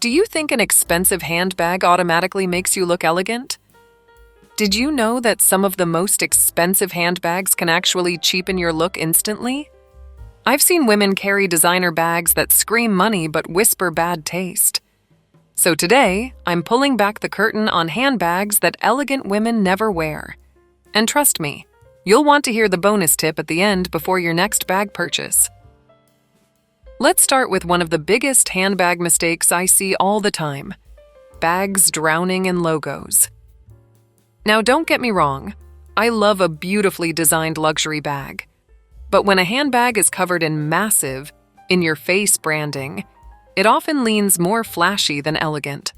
Do you think an expensive handbag automatically makes you look elegant? Did you know that some of the most expensive handbags can actually cheapen your look instantly? I've seen women carry designer bags that scream money but whisper bad taste. So today, I'm pulling back the curtain on handbags that elegant women never wear. And trust me, you'll want to hear the bonus tip at the end before your next bag purchase. Let's start with one of the biggest handbag mistakes I see all the time: bags drowning in logos. Now, don't get me wrong, I love a beautifully designed luxury bag. But when a handbag is covered in massive, in-your-face branding, it often leans more flashy than elegant.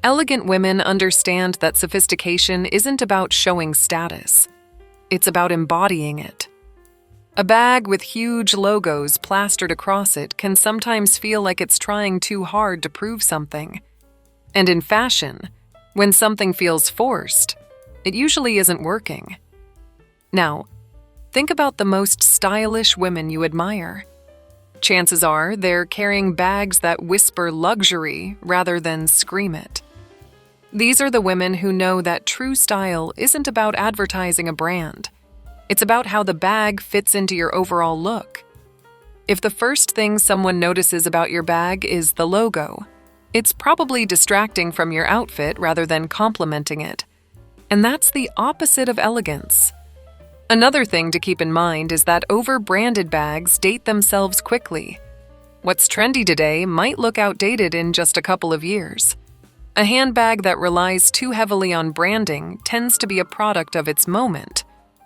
Elegant women understand that sophistication isn't about showing status. It's about embodying it. A bag with huge logos plastered across it can sometimes feel like it's trying too hard to prove something. And in fashion, when something feels forced, it usually isn't working. Now, think about the most stylish women you admire. Chances are they're carrying bags that whisper luxury rather than scream it. These are the women who know that true style isn't about advertising a brand. It's about how the bag fits into your overall look. If the first thing someone notices about your bag is the logo, it's probably distracting from your outfit rather than complementing it. And that's the opposite of elegance. Another thing to keep in mind is that over-branded bags date themselves quickly. What's trendy today might look outdated in just a couple of years. A handbag that relies too heavily on branding tends to be a product of its moment,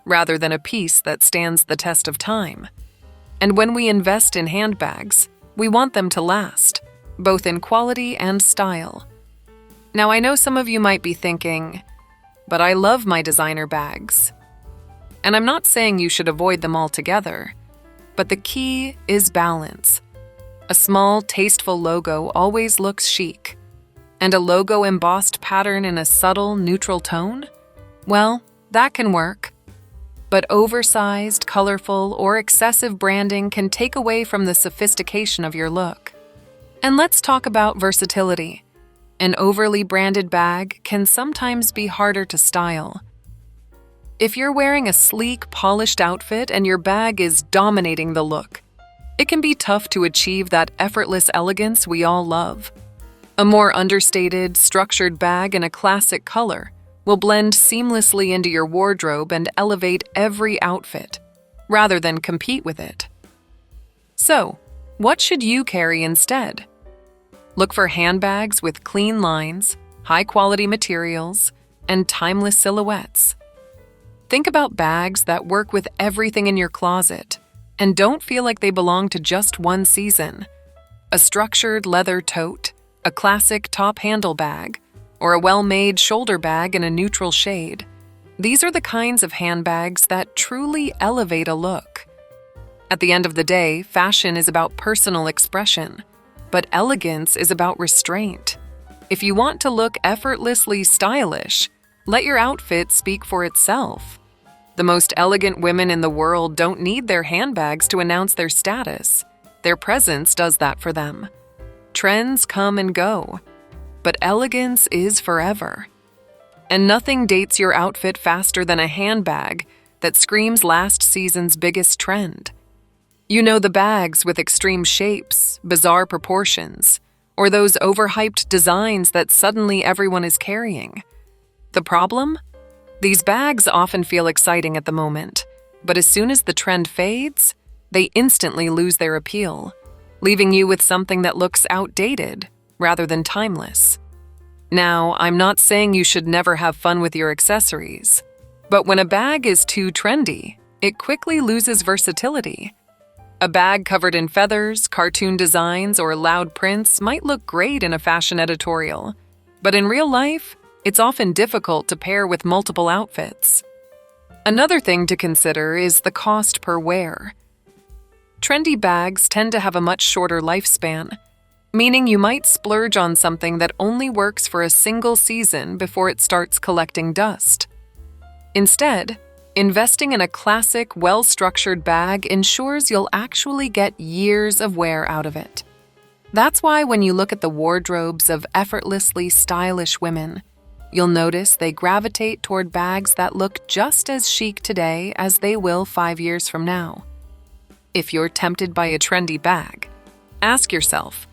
rather than a piece that stands the test of time. And when we invest in handbags, we want them to last, both in quality and style. Now, I know some of you might be thinking, but I love my designer bags. And I'm not saying you should avoid them altogether, but the key is balance. A small, tasteful logo always looks chic. And a logo embossed pattern in a subtle, neutral tone? Well, that can work. But oversized, colorful, or excessive branding can take away from the sophistication of your look. And let's talk about versatility. An overly branded bag can sometimes be harder to style. If you're wearing a sleek, polished outfit and your bag is dominating the look, it can be tough to achieve that effortless elegance we all love. A more understated, structured bag in a classic color will blend seamlessly into your wardrobe and elevate every outfit, rather than compete with it. So, what should you carry instead? Look for handbags with clean lines, high-quality materials, and timeless silhouettes. Think about bags that work with everything in your closet and don't feel like they belong to just one season. A structured leather tote, a classic top handle bag, or a well-made shoulder bag in a neutral shade. These are the kinds of handbags that truly elevate a look. At the end of the day, fashion is about personal expression, but elegance is about restraint. If you want to look effortlessly stylish, let your outfit speak for itself. The most elegant women in the world don't need their handbags to announce their status. Their presence does that for them. Trends come and go, but elegance is forever. And nothing dates your outfit faster than a handbag that screams last season's biggest trend. You know, the bags with extreme shapes, bizarre proportions, or those overhyped designs that suddenly everyone is carrying. The problem? These bags often feel exciting at the moment, but as soon as the trend fades, they instantly lose their appeal, leaving you with something that looks outdated rather than timeless. Now, I'm not saying you should never have fun with your accessories, but when a bag is too trendy, it quickly loses versatility. A bag covered in feathers, cartoon designs, or loud prints might look great in a fashion editorial, but in real life, it's often difficult to pair with multiple outfits. Another thing to consider is the cost per wear. Trendy bags tend to have a much shorter lifespan, meaning you might splurge on something that only works for a single season before it starts collecting dust. Instead, investing in a classic, well-structured bag ensures you'll actually get years of wear out of it. That's why when you look at the wardrobes of effortlessly stylish women, you'll notice they gravitate toward bags that look just as chic today as they will 5 years from now. If you're tempted by a trendy bag, ask yourself,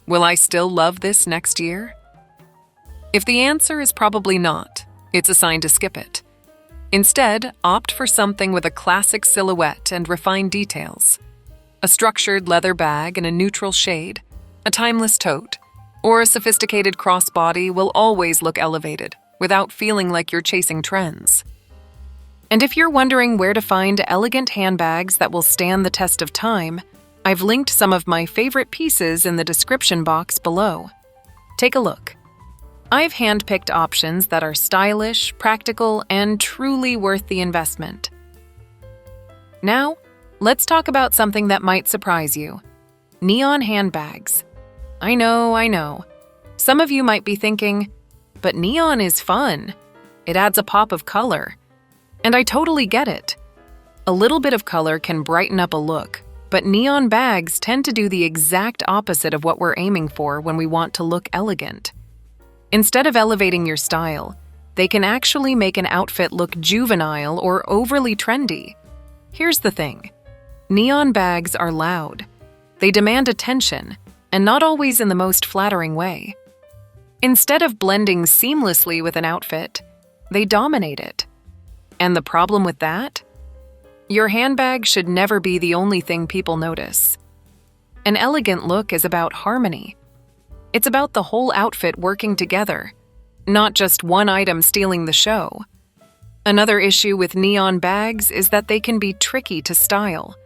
will I still love this next year? If the answer is probably not, it's a sign to skip it. Instead, opt for something with a classic silhouette and refined details. A structured leather bag in a neutral shade, a timeless tote, or a sophisticated crossbody will always look elevated without feeling like you're chasing trends. And if you're wondering where to find elegant handbags that will stand the test of time, I've linked some of my favorite pieces in the description box below. Take a look. I've handpicked options that are stylish, practical, and truly worth the investment. Now, let's talk about something that might surprise you. Neon handbags. I know. Some of you might be thinking, but neon is fun. It adds a pop of color. And I totally get it. A little bit of color can brighten up a look, but neon bags tend to do the exact opposite of what we're aiming for when we want to look elegant. Instead of elevating your style, they can actually make an outfit look juvenile or overly trendy. Here's the thing. Neon bags are loud. They demand attention, and not always in the most flattering way. Instead of blending seamlessly with an outfit, they dominate it. And the problem with that? Your handbag should never be the only thing people notice. An elegant look is about harmony. It's about the whole outfit working together, not just one item stealing the show. Another issue with neon bags is that they can be tricky to style.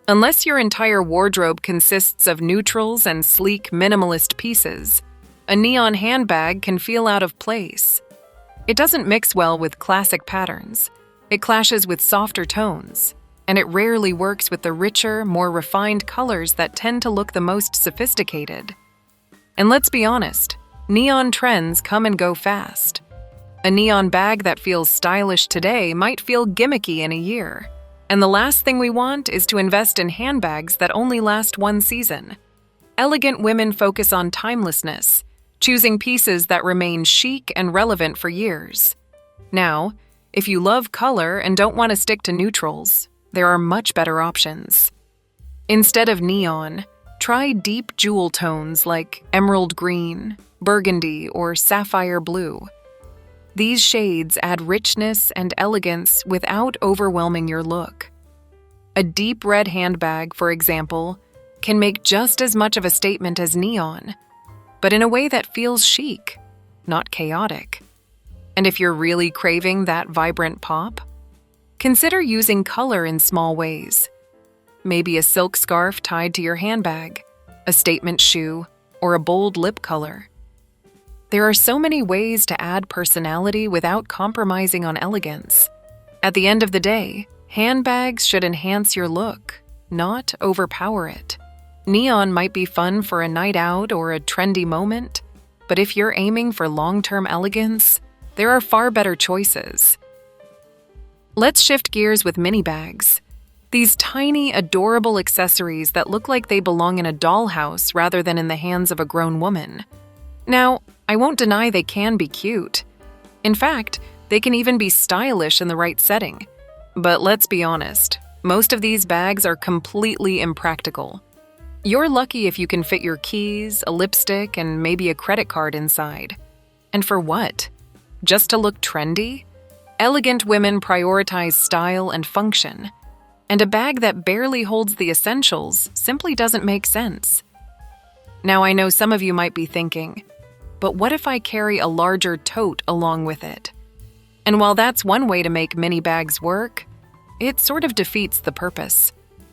Unless your entire wardrobe consists of neutrals and sleek minimalist pieces, a neon handbag can feel out of place. It doesn't mix well with classic patterns. It clashes with softer tones, and it rarely works with the richer, more refined colors that tend to look the most sophisticated. And let's be honest, neon trends come and go fast. A neon bag that feels stylish today might feel gimmicky in a year. And the last thing we want is to invest in handbags that only last one season. Elegant women focus on timelessness, choosing pieces that remain chic and relevant for years. Now, if you love color and don't want to stick to neutrals, there are much better options. Instead of neon, try deep jewel tones like emerald green, burgundy, or sapphire blue. These shades add richness and elegance without overwhelming your look. A deep red handbag, for example, can make just as much of a statement as neon, but in a way that feels chic, not chaotic. And if you're really craving that vibrant pop, consider using color in small ways. Maybe a silk scarf tied to your handbag, a statement shoe, or a bold lip color. There are so many ways to add personality without compromising on elegance. At the end of the day, handbags should enhance your look, not overpower it. Neon might be fun for a night out or a trendy moment, but if you're aiming for long-term elegance, there are far better choices. Let's shift gears with mini bags. These tiny, adorable accessories that look like they belong in a dollhouse rather than in the hands of a grown woman. Now, I won't deny they can be cute. In fact, they can even be stylish in the right setting. But let's be honest, most of these bags are completely impractical. You're lucky if you can fit your keys, a lipstick, and maybe a credit card inside. And for what? Just to look trendy? Elegant women prioritize style and function. And a bag that barely holds the essentials simply doesn't make sense. Now, I know some of you might be thinking, but what if I carry a larger tote along with it? And while that's one way to make mini bags work, it sort of defeats the purpose.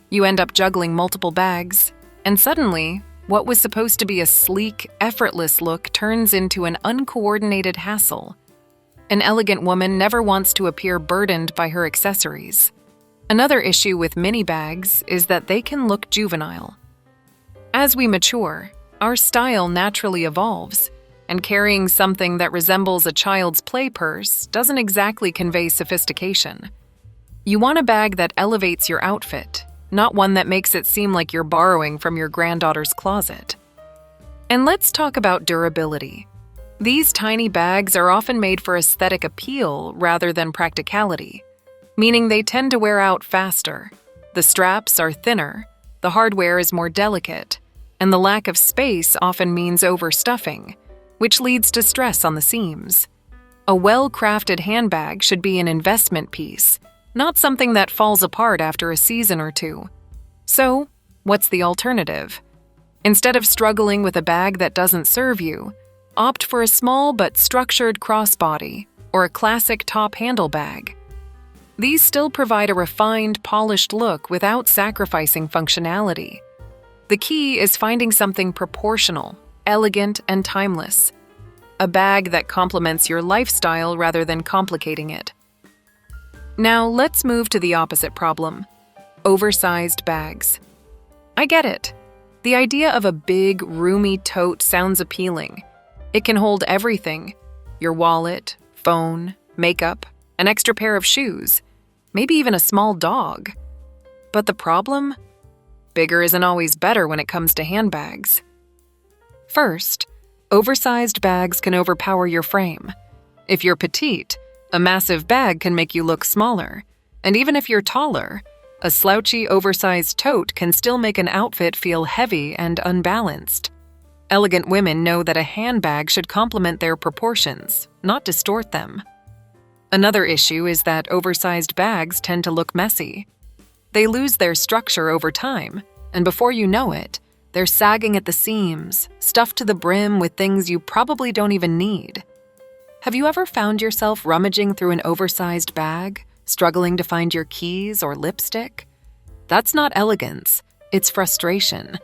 You end up juggling multiple bags, and suddenly, what was supposed to be a sleek, effortless look turns into an uncoordinated hassle. An elegant woman never wants to appear burdened by her accessories. Another issue with mini bags is that they can look juvenile. As we mature, our style naturally evolves, and carrying something that resembles a child's play purse doesn't exactly convey sophistication. You want a bag that elevates your outfit, not one that makes it seem like you're borrowing from your granddaughter's closet. And let's talk about durability. These tiny bags are often made for aesthetic appeal rather than practicality, meaning they tend to wear out faster. The straps are thinner, the hardware is more delicate, and the lack of space often means overstuffing, which leads to stress on the seams. A well-crafted handbag should be an investment piece, not something that falls apart after a season or two. So, what's the alternative? Instead of struggling with a bag that doesn't serve you, opt for a small but structured crossbody or a classic top handle bag. These still provide a refined, polished look without sacrificing functionality. The key is finding something proportional, elegant, and timeless. A bag that complements your lifestyle rather than complicating it. Now let's move to the opposite problem: oversized bags. I get it. The idea of a big, roomy tote sounds appealing. It can hold everything: your wallet, phone, makeup, an extra pair of shoes, maybe even a small dog. But the problem? Bigger isn't always better when it comes to handbags. First, oversized bags can overpower your frame. If you're petite, a massive bag can make you look smaller. And even if you're taller, a slouchy, oversized tote can still make an outfit feel heavy and unbalanced. Elegant women know that a handbag should complement their proportions, not distort them. Another issue is that oversized bags tend to look messy. They lose their structure over time, and before you know it, they're sagging at the seams, stuffed to the brim with things you probably don't even need. Have you ever found yourself rummaging through an oversized bag, struggling to find your keys or lipstick? That's not elegance, it's frustration.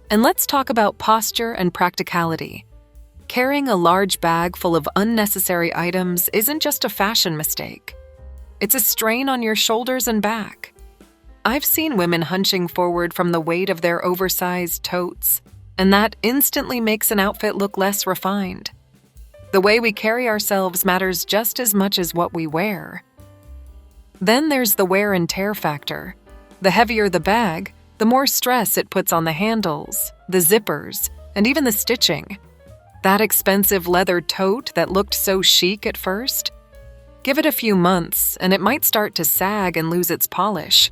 And let's talk about posture and practicality. Carrying a large bag full of unnecessary items isn't just a fashion mistake. It's a strain on your shoulders and back. I've seen women hunching forward from the weight of their oversized totes, and that instantly makes an outfit look less refined. The way we carry ourselves matters just as much as what we wear. Then there's the wear and tear factor. The heavier the bag, the more stress it puts on the handles, the zippers, and even the stitching. That expensive leather tote that looked so chic at first? Give it a few months, and it might start to sag and lose its polish.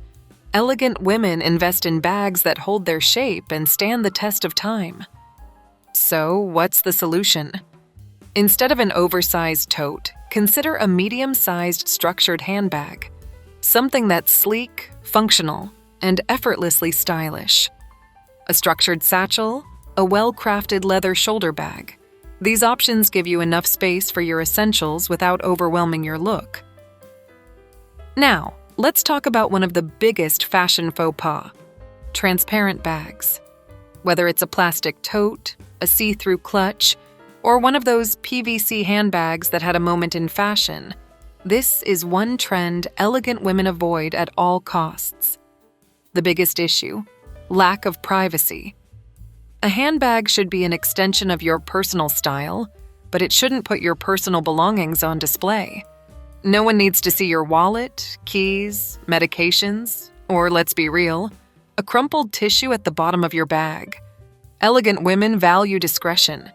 Elegant women invest in bags that hold their shape and stand the test of time. So, what's the solution? Instead of an oversized tote, consider a medium-sized structured handbag. Something that's sleek, functional, and effortlessly stylish. A structured satchel, a well-crafted leather shoulder bag. These options give you enough space for your essentials without overwhelming your look. Now, let's talk about one of the biggest fashion faux pas: transparent bags. Whether it's a plastic tote, a see-through clutch, or one of those PVC handbags that had a moment in fashion, this is one trend elegant women avoid at all costs. The biggest issue: lack of privacy. A handbag should be an extension of your personal style, but it shouldn't put your personal belongings on display. No one needs to see your wallet, keys, medications, or let's be real, a crumpled tissue at the bottom of your bag. Elegant women value discretion,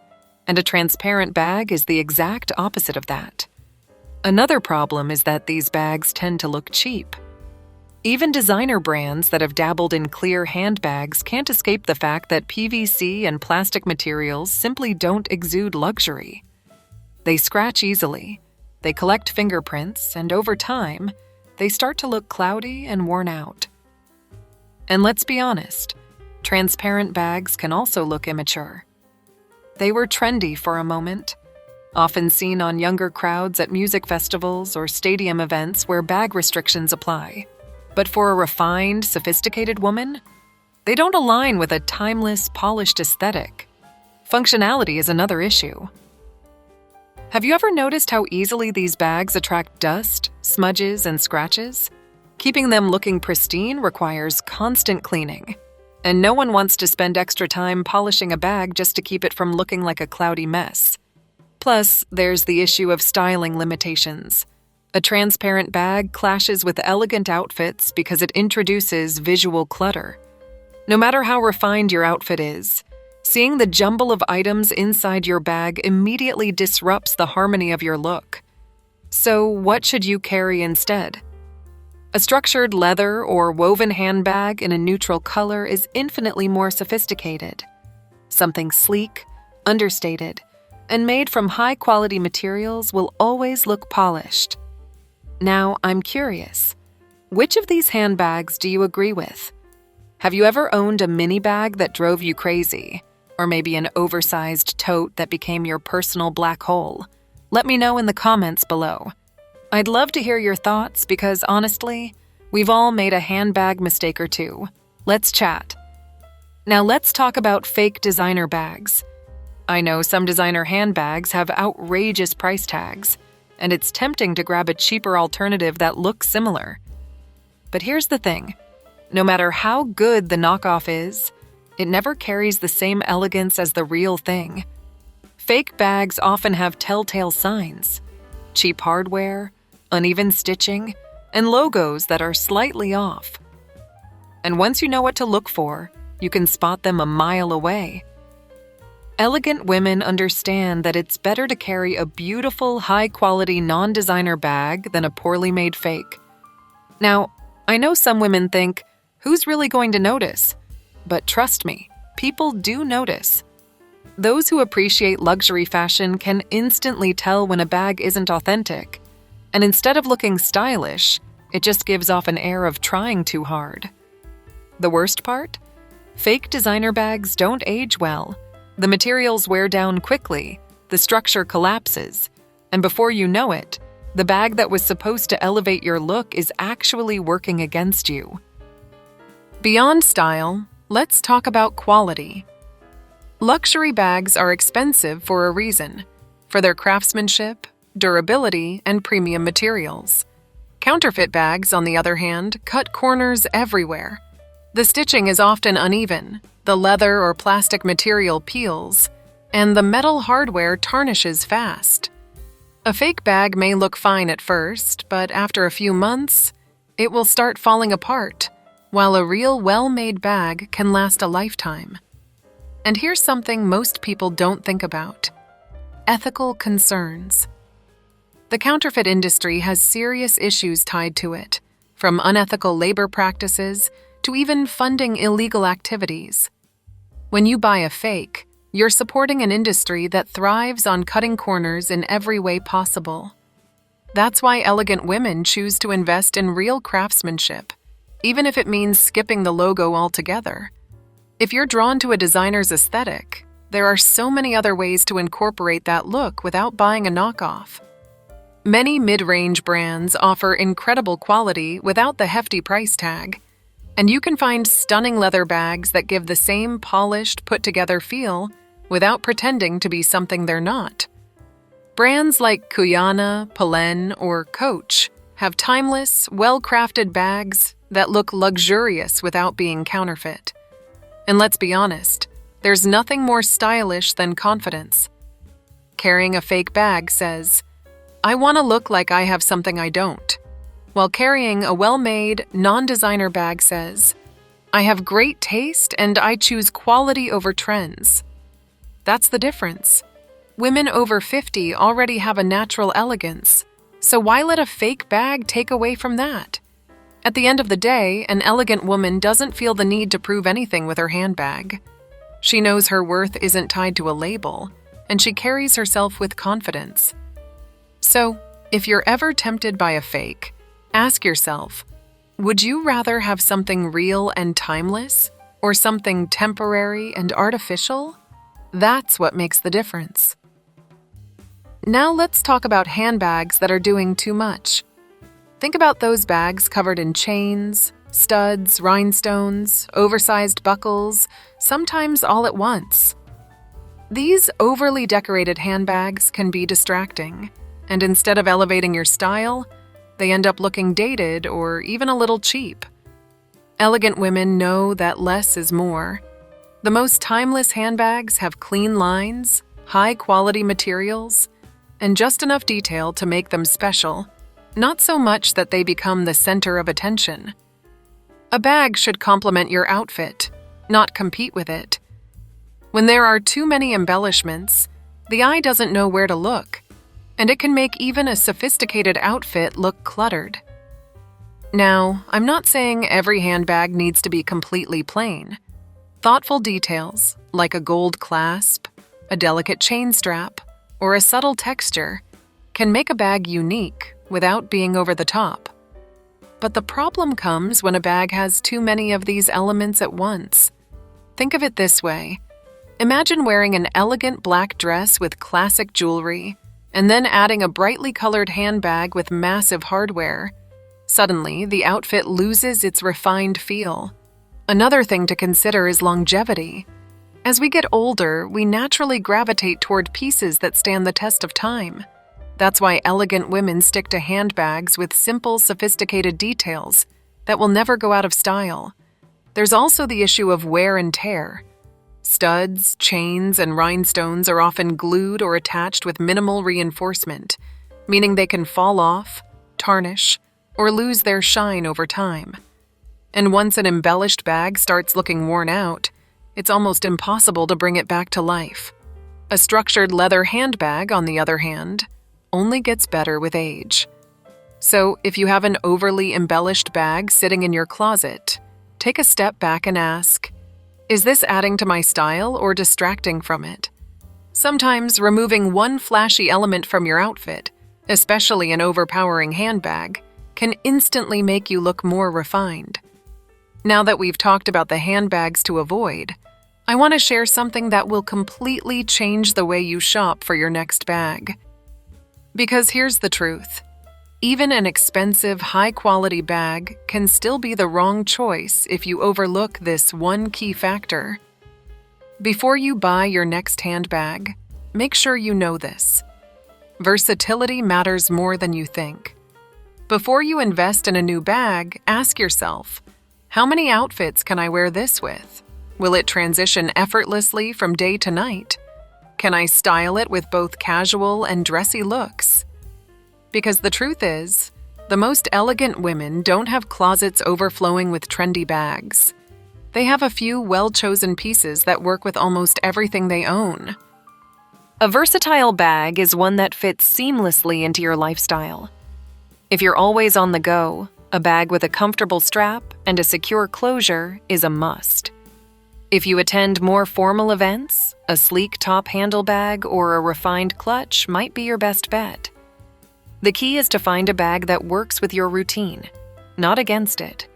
and a transparent bag is the exact opposite of that. Another problem is that these bags tend to look cheap. Even designer brands that have dabbled in clear handbags can't escape the fact that PVC and plastic materials simply don't exude luxury. They scratch easily, they collect fingerprints, and over time, they start to look cloudy and worn out. And let's be honest, transparent bags can also look immature. They were trendy for a moment, often seen on younger crowds at music festivals or stadium events where bag restrictions apply. But for a refined, sophisticated woman, they don't align with a timeless, polished aesthetic. Functionality is another issue. Have you ever noticed how easily these bags attract dust, smudges, and scratches? Keeping them looking pristine requires constant cleaning, and no one wants to spend extra time polishing a bag just to keep it from looking like a cloudy mess. Plus, there's the issue of styling limitations. A transparent bag clashes with elegant outfits because it introduces visual clutter. No matter how refined your outfit is, Seeing the jumble of items inside your bag immediately disrupts the harmony of your look. So, what should you carry instead? A structured leather or woven handbag in a neutral color is infinitely more sophisticated. Something sleek, understated, and made from high-quality materials will always look polished. Now, I'm curious, which of these handbags do you agree with? Have you ever owned a mini bag that drove you crazy? Or maybe an oversized tote that became your personal black hole? Let me know in the comments below. I'd love to hear your thoughts because, honestly, we've all made a handbag mistake or two. Let's chat. Now let's talk about fake designer bags. I know some designer handbags have outrageous price tags, and it's tempting to grab a cheaper alternative that looks similar. But here's the thing. No matter how good the knockoff is, it never carries the same elegance as the real thing. Fake bags often have telltale signs: cheap hardware, uneven stitching, and logos that are slightly off. And once you know what to look for, you can spot them a mile away. Elegant women understand that it's better to carry a beautiful, high-quality non-designer bag than a poorly made fake. Now, I know some women think, who's really going to notice? But trust me, people do notice. Those who appreciate luxury fashion can instantly tell when a bag isn't authentic. And instead of looking stylish, it just gives off an air of trying too hard. The worst part? Fake designer bags don't age well. The materials wear down quickly, the structure collapses, and before you know it, the bag that was supposed to elevate your look is actually working against you. Beyond style, let's talk about quality. Luxury bags are expensive for a reason, for their craftsmanship, durability, and premium materials. Counterfeit bags, on the other hand, cut corners everywhere. The stitching is often uneven, the leather or plastic material peels, and the metal hardware tarnishes fast. A fake bag may look fine at first, but after a few months, it will start falling apart, while a real well-made bag can last a lifetime. And here's something most people don't think about: ethical concerns. The counterfeit industry has serious issues tied to it, from unethical labor practices to even funding illegal activities. When you buy a fake, you're supporting an industry that thrives on cutting corners in every way possible. That's why elegant women choose to invest in real craftsmanship, even if it means skipping the logo altogether. If you're drawn to a designer's aesthetic, there are so many other ways to incorporate that look without buying a knockoff. Many mid-range brands offer incredible quality without the hefty price tag, and you can find stunning leather bags that give the same polished, put-together feel without pretending to be something they're not. Brands like Cuyana, Palen, or Coach have timeless, well-crafted bags that look luxurious without being counterfeit. And let's be honest, there's nothing more stylish than confidence. Carrying a fake bag says, "I want to look like I have something I don't," while carrying a well-made, non-designer bag says, "I have great taste and I choose quality over trends." That's the difference. Women over 50 already have a natural elegance, so why let a fake bag take away from that? At the end of the day, an elegant woman doesn't feel the need to prove anything with her handbag. She knows her worth isn't tied to a label, and she carries herself with confidence. So, if you're ever tempted by a fake, ask yourself, would you rather have something real and timeless, or something temporary and artificial? That's what makes the difference. Now let's talk about handbags that are doing too much. Think about those bags covered in chains, studs, rhinestones, oversized buckles, sometimes all at once. These overly decorated handbags can be distracting, and instead of elevating your style, they end up looking dated or even a little cheap. Elegant women know that less is more. The most timeless handbags have clean lines, high-quality materials, and just enough detail to make them special, not so much that they become the center of attention. A bag should complement your outfit, not compete with it. When there are too many embellishments, the eye doesn't know where to look, and it can make even a sophisticated outfit look cluttered. Now, I'm not saying every handbag needs to be completely plain. Thoughtful details, like a gold clasp, a delicate chain strap, or a subtle texture, can make a bag unique without being over the top. But the problem comes when a bag has too many of these elements at once. Think of it this way. Imagine wearing an elegant black dress with classic jewelry, and then adding a brightly colored handbag with massive hardware. Suddenly, the outfit loses its refined feel. Another thing to consider is longevity. As we get older, we naturally gravitate toward pieces that stand the test of time. That's why elegant women stick to handbags with simple, sophisticated details that will never go out of style. There's also the issue of wear and tear. Studs, chains, and rhinestones are often glued or attached with minimal reinforcement, meaning they can fall off, tarnish, or lose their shine over time. And once an embellished bag starts looking worn out, it's almost impossible to bring it back to life. A structured leather handbag, on the other hand, only gets better with age. So if you have an overly embellished bag sitting in your closet, take a step back and ask, is this adding to my style or distracting from it? Sometimes removing one flashy element from your outfit, especially an overpowering handbag, can instantly make you look more refined. Now that we've talked about the handbags to avoid, I want to share something that will completely change the way you shop for your next bag. Because here's the truth. Even an expensive, high-quality bag can still be the wrong choice if you overlook this one key factor. Before you buy your next handbag, make sure you know this. Versatility matters more than you think. Before you invest in a new bag, ask yourself, how many outfits can I wear this with? Will it transition effortlessly from day to night? Can I style it with both casual and dressy looks? Because the truth is, the most elegant women don't have closets overflowing with trendy bags. They have a few well-chosen pieces that work with almost everything they own. A versatile bag is one that fits seamlessly into your lifestyle. If you're always on the go, a bag with a comfortable strap and a secure closure is a must. If you attend more formal events, a sleek top handle bag or a refined clutch might be your best bet. The key is to find a bag that works with your routine, not against it.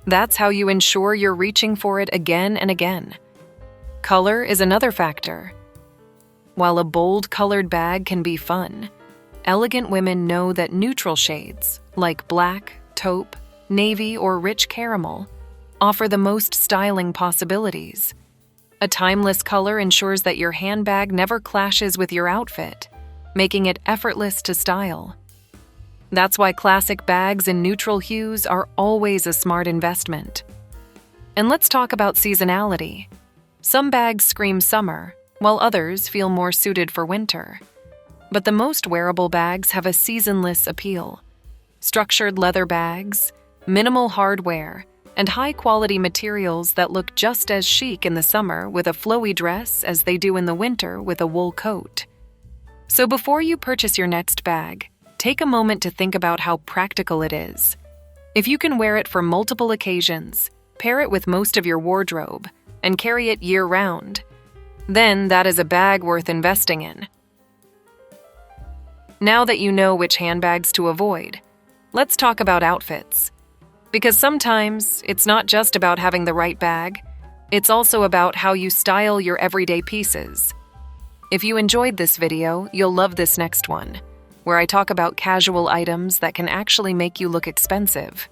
That's how you ensure you're reaching for it again and again. Color is another factor. While a bold colored bag can be fun, elegant women know that neutral shades, like black, taupe, navy, or rich caramel, offer the most styling possibilities. A timeless color ensures that your handbag never clashes with your outfit, making it effortless to style. That's why classic bags in neutral hues are always a smart investment. And let's talk about seasonality. Some bags scream summer, while others feel more suited for winter. But the most wearable bags have a seasonless appeal. Structured leather bags, minimal hardware, and high-quality materials that look just as chic in the summer with a flowy dress as they do in the winter with a wool coat. So before you purchase your next bag, take a moment to think about how practical it is. If you can wear it for multiple occasions, pair it with most of your wardrobe, and carry it year-round, then that is a bag worth investing in. Now that you know which handbags to avoid, let's talk about outfits. Because sometimes it's not just about having the right bag, it's also about how you style your everyday pieces. If you enjoyed this video, you'll love this next one, where I talk about casual items that can actually make you look expensive.